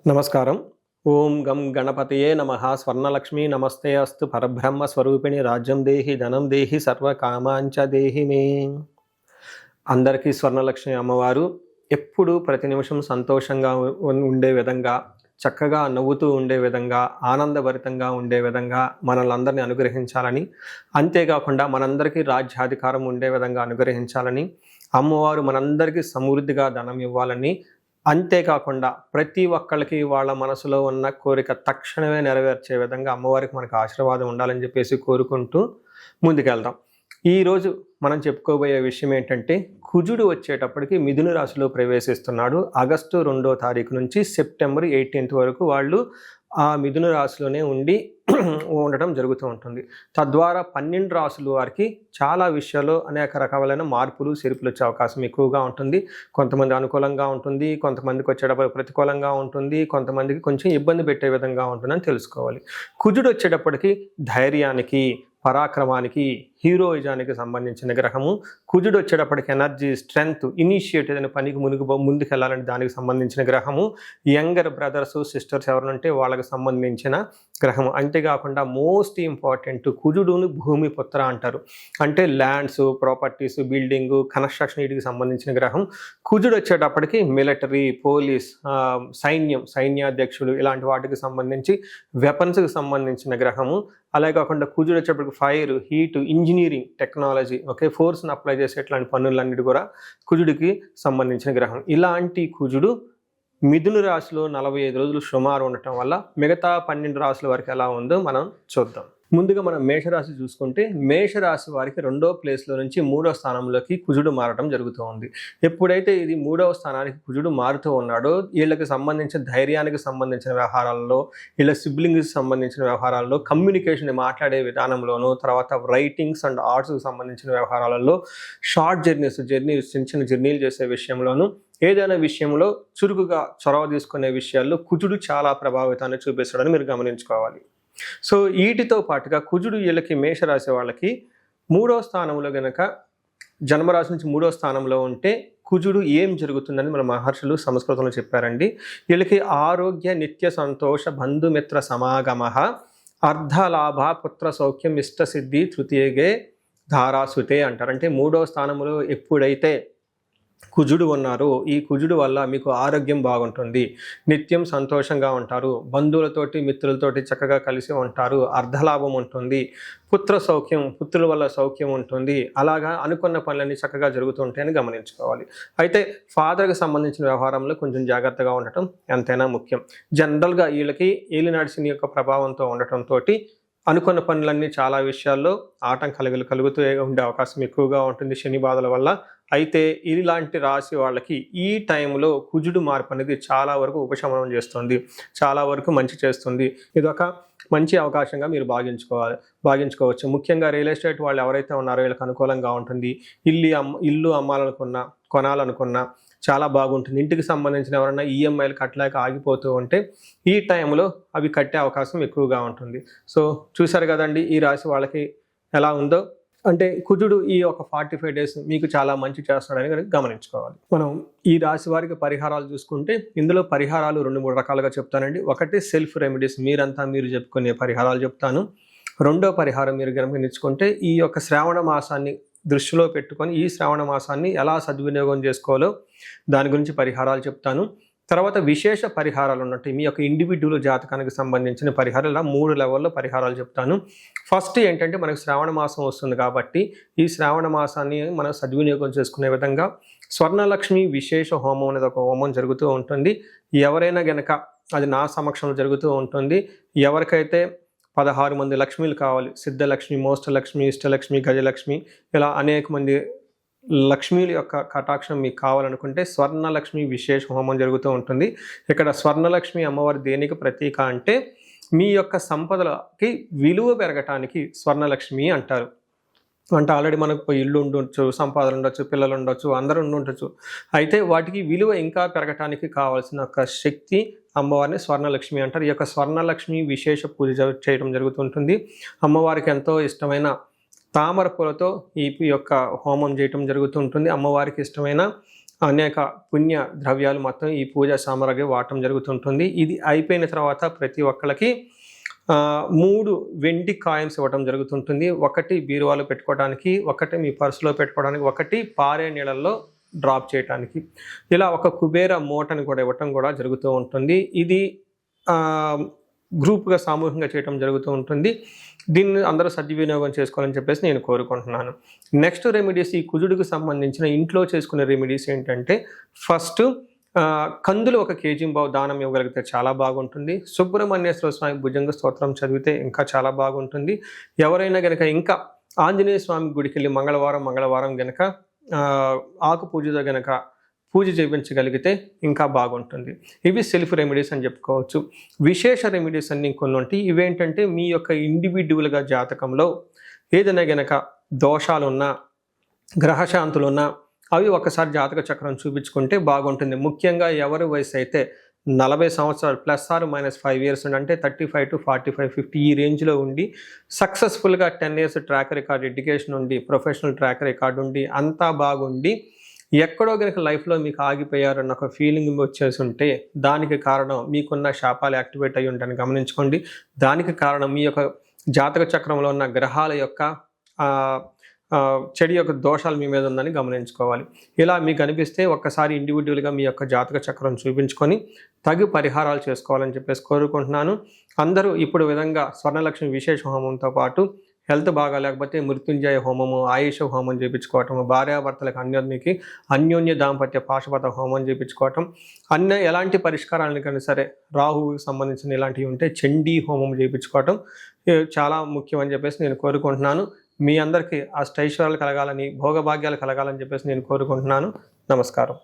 నమస్కారం. ఓం గం గణపతయే నమః. స్వర్ణలక్ష్మీ నమస్తే అస్తు. పరబ్రహ్మ స్వరూపిణి రాజ్యం దేహి ధనం దేహి సర్వకామాంచ దేహి మే. అందరికీ స్వర్ణలక్ష్మి అమ్మవారు ఎప్పుడు ప్రతి నిమిషం సంతోషంగా ఉండే విధంగా, చక్కగా నవ్వుతూ ఉండే విధంగా, ఆనందభరితంగా ఉండే విధంగా మనల్ని అనుగ్రహించాలని, అంతేకాకుండా మనందరికీ రాజ్యాధికారం ఉండే విధంగా అనుగ్రహించాలని, అమ్మవారు మనందరికీ సమృద్ధిగా ధనం ఇవ్వాలని, అంతేకాకుండా ప్రతి ఒక్కళ్ళకి వాళ్ళ మనసులో ఉన్న కోరిక తక్షణమే నెరవేర్చే విధంగా అమ్మవారికి మనకు ఆశీర్వాదం ఉండాలని చెప్పేసి కోరుకుంటూ ముందుకెళ్దాం. ఈరోజు మనం చెప్పుకోబోయే విషయం ఏంటంటే, కుజుడు వచ్చేటప్పటికి మిథున రాశిలో ప్రవేశిస్తున్నాడు. ఆగస్టు 2వ తారీఖు నుంచి సెప్టెంబర్ 18th వరకు వాళ్ళు ఆ మిథున రాశిలోనే ఉండటం జరుగుతూ ఉంటుంది. తద్వారా 12 రాశుల వారికి చాలా విషయాల్లో అనేక రకాలైన మార్పులు చేర్పులు వచ్చే అవకాశం ఎక్కువగా ఉంటుంది. కొంతమంది అనుకూలంగా ఉంటుంది, కొంతమందికి వచ్చేటప్పుడు ప్రతికూలంగా ఉంటుంది, కొంతమందికి కొంచెం ఇబ్బంది పెట్టే విధంగా ఉంటుందని తెలుసుకోవాలి. కుజుడు వచ్చేటప్పటికి ధైర్యానికి, పరాక్రమానికి, హీరోయిజానికి సంబంధించిన గ్రహము. కుజుడు వచ్చేటప్పటికి ఎనర్జీ, స్ట్రెంగ్త్, ఇనిషియేటివ్ అనే పనికి ముందుకెళ్ళాలని దానికి సంబంధించిన గ్రహము. యంగర్ బ్రదర్స్ సిస్టర్స్ ఎవరుంటే వాళ్ళకి సంబంధించిన గ్రహము. అంతేకాకుండా మోస్ట్ ఇంపార్టెంట్, కుజుడును భూమి పుత్ర అంటారు. అంటే ల్యాండ్స్, ప్రాపర్టీస్, బిల్డింగ్, కన్స్ట్రక్షన్ వీటికి సంబంధించిన గ్రహం. కుజుడు వచ్చేటప్పటికి మిలిటరీ, పోలీస్, సైన్యాధ్యక్షుడు ఇలాంటి వాటికి సంబంధించి వెపన్స్కి సంబంధించిన గ్రహము. అలాగే కాకుండా కుజుడు వచ్చేటప్పటికి ఫైర్, హీట్, ఇంజనీరింగ్, టెక్నాలజీ, ఫోర్స్ని అప్లై చేసే ఇట్లాంటి పనులన్నిటి కూడా కుజుడికి సంబంధించిన గ్రహం. ఇలాంటి కుజుడు మిథున రాశిలో 45 రోజులు సుమారు ఉండటం వల్ల మిగతా 12 రాశుల వరకు ఎలా ఉందో మనం చూద్దాం. ముందుగా మనం మేషరాశి చూసుకుంటే, మేషరాశి వారికి 2వ ప్లేస్లో నుంచి 3వ స్థానంలోకి కుజుడు మారడం జరుగుతూ ఉంది. ఎప్పుడైతే ఇది 3వ స్థానానికి కుజుడు మారుతూ ఉన్నాడో, వీళ్ళకి సంబంధించిన ధైర్యానికి సంబంధించిన వ్యవహారాల్లో, వీళ్ళ సిబ్లింగ్స్కి సంబంధించిన వ్యవహారాల్లో, కమ్యూనికేషన్ మాట్లాడే విధానంలోనూ, తర్వాత రైటింగ్స్ అండ్ ఆర్ట్స్కి సంబంధించిన వ్యవహారాలలో, షార్ట్ జర్నీస్ చిన్న చిన్న జర్నీలు చేసే విషయంలోనూ, ఏదైనా విషయంలో చురుకుగా చొరవ తీసుకునే విషయాల్లో కుజుడు చాలా ప్రభావితాన్ని చూపిస్తాడని మీరు గమనించుకోవాలి. సో వీటితో పాటుగా కుజుడు వీళ్ళకి మేషరాశి వాళ్ళకి 3వ స్థానంలో గనక, జన్మరాశి నుంచి 3వ స్థానంలో ఉంటే కుజుడు ఏం జరుగుతుందని మన మహర్షులు సంస్కృతంలో చెప్పారండి. వీళ్ళకి ఆరోగ్య, నిత్య సంతోష, బంధుమిత్ర సమాగమ, అర్ధలాభ, పుత్ర సౌఖ్యం, ఇష్టసిద్ధి, తృతీయగే ధారాసుతే అంటారు. అంటే 3వ స్థానంలో ఎప్పుడైతే కుజుడు ఉన్నారో, ఈ కుజుడు వల్ల మీకు ఆరోగ్యం బాగుంటుంది, నిత్యం సంతోషంగా ఉంటారు, బంధువులతోటి మిత్రులతోటి చక్కగా కలిసి ఉంటారు, అర్ధలాభం ఉంటుంది, పుత్ర సౌఖ్యం, పుత్రుల వల్ల సౌఖ్యం ఉంటుంది. అలాగా అనుకున్న పనులన్నీ చక్కగా జరుగుతుంటాయని గమనించుకోవాలి. అయితే ఫాదర్కి సంబంధించిన వ్యవహారంలో కొంచెం జాగ్రత్తగా ఉండటం ఎంతైనా ముఖ్యం. జనరల్గా వీళ్ళకి ఏలినాటి శని యొక్క ప్రభావంతో ఉండటంతో అనుకున్న పనులన్నీ చాలా విషయాల్లో ఆటంకాలు కలుగుతూ ఉండే అవకాశం ఎక్కువగా ఉంటుంది శని బాధల వల్ల. అయితే ఇలాంటి రాశి వాళ్ళకి ఈ టైంలో కుజుడు మార్పు అనేది చాలా వరకు ఉపశమనం చేస్తుంది, చాలా వరకు మంచి చేస్తుంది. ఇదొక మంచి అవకాశంగా మీరు భావించుకోవచ్చు. ముఖ్యంగా రియల్ ఎస్టేట్ వాళ్ళు ఎవరైతే ఉన్నారో వీళ్ళకి అనుకూలంగా ఉంటుంది. ఇల్లు అమ్మాలనుకున్నా, కొనాలనుకున్నా చాలా బాగుంటుంది. ఇంటికి సంబంధించిన ఎవరైనా ఈఎంఐలు కట్టలేక ఆగిపోతూ ఉంటే ఈ టైంలో అవి కట్టే అవకాశం ఎక్కువగా ఉంటుంది. సో చూసారు కదండి ఈ రాశి వాళ్ళకి ఎలా ఉందో. అంటే కుజుడు ఈ ఒక 45 days మీకు చాలా మంచి చేస్తాడని గమనించుకోవాలి. మనం ఈ రాశి వారికి పరిహారాలు చూసుకుంటే, ఇందులో పరిహారాలు 2-3 రకాలుగా చెప్తానండి. ఒకటి సెల్ఫ్ రెమెడీస్, మీరు చెప్పుకునే పరిహారాలు చెప్తాను. రెండో పరిహారం మీరు గమనించుకుంటే, ఈ యొక్క శ్రావణ మాసాన్ని దృష్టిలో పెట్టుకొని ఈ శ్రావణ మాసాన్ని ఎలా సద్వినియోగం చేసుకోవాలో దాని గురించి పరిహారాలు చెప్తాను. తర్వాత విశేష పరిహారాలు ఉన్నట్టు మీ యొక్క ఇండివిడ్యువల్ జాతకానికి సంబంధించిన పరిహారాలు, ఇలా 3 లెవెల్లో పరిహారాలు చెప్తాను. ఫస్ట్ ఏంటంటే, మనకు శ్రావణ మాసం వస్తుంది కాబట్టి ఈ శ్రావణ మాసాన్ని మనం సద్వినియోగం చేసుకునే విధంగా స్వర్ణలక్ష్మి విశేష హోమం అనేది ఒక హోమం జరుగుతూ ఉంటుంది. ఎవరైనా గనక, అది నా సమక్షంలో జరుగుతూ ఉంటుంది, ఎవరికైతే 16 మంది లక్ష్మీలు కావాలి, సిద్ధలక్ష్మి, మోష్టలక్ష్మి, ఇష్టలక్ష్మి, గజలక్ష్మి, ఇలా అనేక మంది లక్ష్మీల యొక్క కటాక్షం మీకు కావాలనుకుంటే స్వర్ణలక్ష్మి విశేష హోమం జరుగుతూ ఉంటుంది. ఇక్కడ స్వర్ణలక్ష్మి అమ్మవారి దేనికి ప్రతీక అంటే, మీ యొక్క సంపదలకి విలువ పెరగటానికి స్వర్ణలక్ష్మి అంటారు. అంటే ఆల్రెడీ మనకు ఇల్లు ఉండొచ్చు, సంపాదన ఉండొచ్చు, పిల్లలు ఉండొచ్చు, అందరూ ఉండొచ్చు. అయితే వాటికి విలువ ఇంకా పెరగటానికి కావాల్సిన ఒక శక్తి అమ్మవారిని స్వర్ణలక్ష్మి అంటారు. ఈ యొక్క స్వర్ణలక్ష్మి విశేష పూజ చేయడం జరుగుతుంటుంది. అమ్మవారికి ఎంతో ఇష్టమైన తామర పూలతో ఈ యొక్క హోమం చేయటం జరుగుతుంటుంది. అమ్మవారికి ఇష్టమైన అనేక పుణ్య ద్రవ్యాలు మొత్తం ఈ పూజా సామాగ్రి వాడటం జరుగుతుంటుంది. ఇది అయిపోయిన తర్వాత ప్రతి ఒక్కళ్ళకి 3 వెండి కాయిన్స్ ఇవ్వటం జరుగుతుంటుంది. ఒకటి బీరువాలో పెట్టుకోవడానికి, ఒకటి మీ పర్సులో పెట్టుకోవడానికి, ఒకటి పారే నీళ్ళల్లో డ్రాప్ చేయటానికి. ఇలా ఒక కుబేర మూటని కూడా ఇవ్వటం కూడా జరుగుతూ ఉంటుంది. ఇది గ్రూప్గా సామూహికంగా చేయటం జరుగుతూ ఉంటుంది. దీన్ని అందరూ సద్వినియోగం చేసుకోవాలని చెప్పేసి నేను కోరుకుంటున్నాను. నెక్స్ట్ రెమెడీస్, ఈ కుజుడికి సంబంధించిన ఇంట్లో చేసుకునే రెమెడీస్ ఏంటంటే, ఫస్ట్ కందులు 1 కేజీ దానం ఇవ్వగలిగితే చాలా బాగుంటుంది. సుబ్రహ్మణ్యేశ్వర స్వామి భుజంగ స్తోత్రం చదివితే ఇంకా చాలా బాగుంటుంది. ఎవరైనా గనక ఇంకా ఆంజనేయ స్వామి గుడికి వెళ్ళి మంగళవారం గనక ఆకు పూజతో గనక పూజ చేయించగలిగితే ఇంకా బాగుంటుంది. ఇవి సెల్ఫ్ రెమెడీస్ అని చెప్పుకోవచ్చు. విశేష రెమెడీస్ అన్ని కొన్ని ఉంటాయి. ఇవేంటంటే మీ యొక్క ఇండివిడ్యువల్గా జాతకంలో ఏదైనా గనక దోషాలున్నా, గ్రహశాంతులున్నా అవి ఒకసారి జాతక చక్రం చూపించుకుంటే బాగుంటుంది. ముఖ్యంగా ఎవరి వయసు అయితే 40 సంవత్సరాలు +/- 5 ఇయర్స్ అంటే 35 to 45, 50 ఈ రేంజ్లో ఉండి సక్సెస్ఫుల్గా 10 ఇయర్స్ ట్రాక్ రికార్డ్, ఎడ్యుకేషన్ ఉండి, ప్రొఫెషనల్ ట్రాక్ రికార్డ్ ఉండి, అంతా బాగుండి ఎక్కడో కనుక లైఫ్లో మీకు ఆగిపోయారన్న ఒక ఫీలింగ్ వచ్చేసి ఉంటే దానికి కారణం మీకున్న శాపాలు యాక్టివేట్ అయ్యి ఉంటాయని గమనించుకోండి. దానికి కారణం మీ యొక్క జాతక చక్రంలో ఉన్న గ్రహాల యొక్క చెడు యొక్క దోషాలు మీ మీద ఉందని గమనించుకోవాలి. ఇలా మీకు అనిపిస్తే ఒక్కసారి ఇండివిడ్యువల్గా మీ యొక్క జాతక చక్రం చూపించుకొని తగు పరిహారాలు చేసుకోవాలని చెప్పేసి కోరుకుంటున్నాను. అందరూ ఇప్పుడు విధంగా స్వర్ణలక్ష్మి విశేష హోమంతో పాటు హెల్త్ బాగా లేకపోతే మృత్యుంజయ హోమము, ఆయుష హోమం చేయించుకోవటం, భార్యాభర్తలకు అన్యోన్య దాంపత్య పాశుపత హోమం చేయించుకోవటం, ఎలాంటి పరిష్కారాలను కానీ సరే రాహువుకి సంబంధించిన ఇలాంటివి ఉంటే చండీ హోమం చేయించుకోవటం చాలా ముఖ్యం అని చెప్పేసి నేను కోరుకుంటున్నాను. మీ అందరికీ అష్టైశ్వర్యాలు కలగాలని, భోగభాగ్యాలు కలగాలని చెప్పేసి నేను కోరుకుంటున్నాను. నమస్కారం.